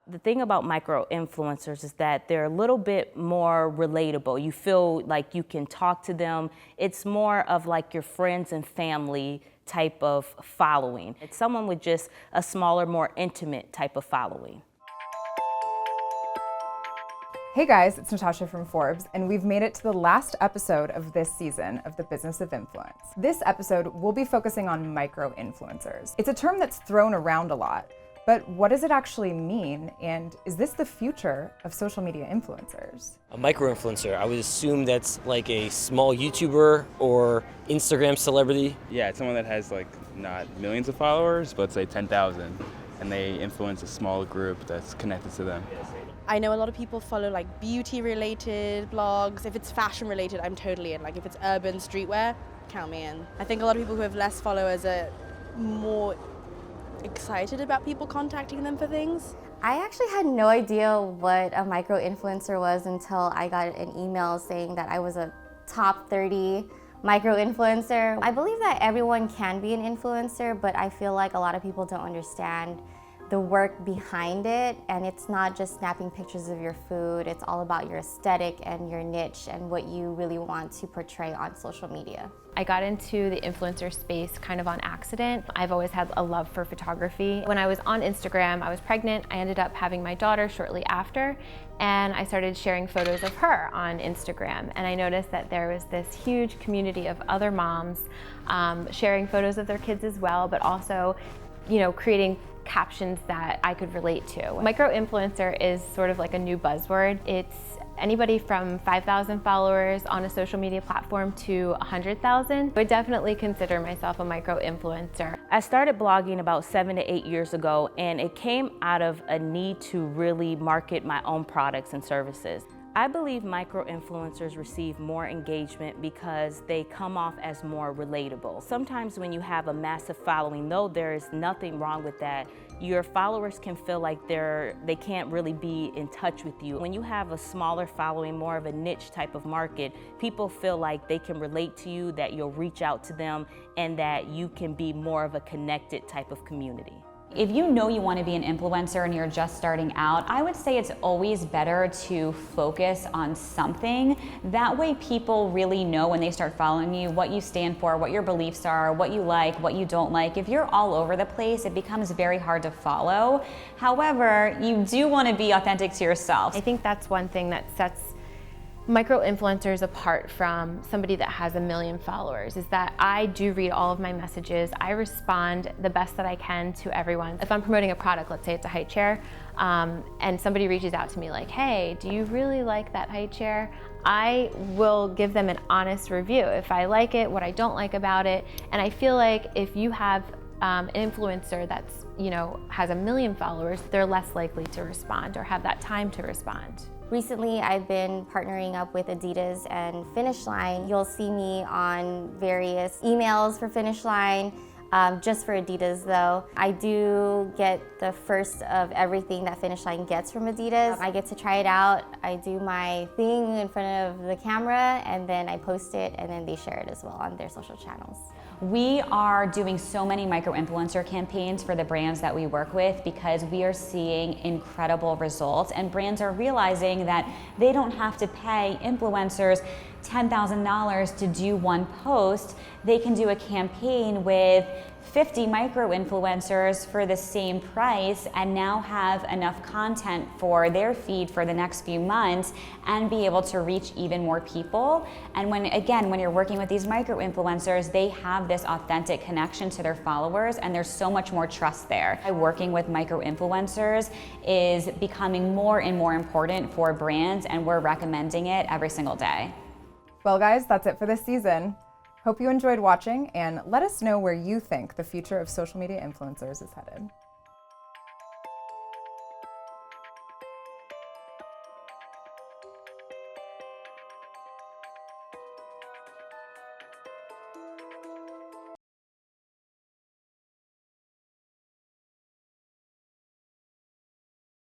The thing about micro influencers is that they're a little bit more relatable. You feel like you can talk to them. It's more of like your friends and family type of following. It's someone with just a smaller, more intimate type of following. Hey guys, it's Natasha from Forbes, and we've made it to the last episode of this season of The Business of Influence. This episode, we'll be focusing on micro-influencers. It's a term that's thrown around a lot, but what does it actually mean, and is this the future of social media influencers? A micro-influencer, I would assume that's like a small YouTuber or Instagram celebrity. Yeah, it's someone that has like not millions of followers, but say 10,000, and they influence a small group that's connected to them. I know a lot of people follow like beauty related blogs. If it's fashion related, I'm totally in. Like if it's urban streetwear, count me in. I think a lot of people who have less followers are more excited about people contacting them for things. I actually had no idea what a micro-influencer was until I got an email saying that I was a top 30 micro-influencer. I believe that everyone can be an influencer, but I feel like a lot of people don't understand the work behind it, and it's not just snapping pictures of your food. It's all about your aesthetic and your niche and what you really want to portray on social media. I got into the influencer space kind of on accident. I've always had a love for photography. When I was on Instagram, I was pregnant. I ended up having my daughter shortly after, and I started sharing photos of her on Instagram. And I noticed that there was this huge community of other moms sharing photos of their kids as well, but also, creating captions that I could relate to. Micro-influencer is sort of like a new buzzword. It's anybody from 5,000 followers on a social media platform to 100,000. I would definitely consider myself a micro-influencer. I started blogging about 7 to 8 years ago, and it came out of a need to really market my own products and services. I believe micro-influencers receive more engagement because they come off as more relatable. Sometimes when you have a massive following, though there is nothing wrong with that, your followers can feel like they can't really be in touch with you. When you have a smaller following, more of a niche type of market, people feel like they can relate to you, that you'll reach out to them, and that you can be more of a connected type of community. If you know you want to be an influencer and you're just starting out, I would say it's always better to focus on something. That way people really know when they start following you what you stand for, what your beliefs are, what you like, what you don't like. If you're all over the place, it becomes very hard to follow. However, you do want to be authentic to yourself. I think that's one thing that sets micro-influencers apart from somebody that has 1 million followers, is that I do read all of my messages. I respond the best that I can to everyone. If I'm promoting a product, let's say it's a high chair, and somebody reaches out to me like, hey, do you really like that high chair? I will give them an honest review. If I like it, what I don't like about it. And I feel like if you have an influencer that's, has 1 million followers, they're less likely to respond or have that time to respond. Recently, I've been partnering up with Adidas and Finish Line. You'll see me on various emails for Finish Line, just for Adidas though. I do get the first of everything that Finish Line gets from Adidas. I get to try it out. I do my thing in front of the camera, and then I post it, and then they share it as well on their social channels. We are doing so many micro-influencer campaigns for the brands that we work with because we are seeing incredible results, and brands are realizing that they don't have to pay influencers $10,000 to do one post. They can do a campaign with 50 micro-influencers for the same price and now have enough content for their feed for the next few months and be able to reach even more people. And when you're working with these micro-influencers, they have this authentic connection to their followers, and there's so much more trust there. Working with micro-influencers is becoming more and more important for brands, and we're recommending it every single day. Well guys, that's it for this season. Hope you enjoyed watching, and let us know where you think the future of social media influencers is headed.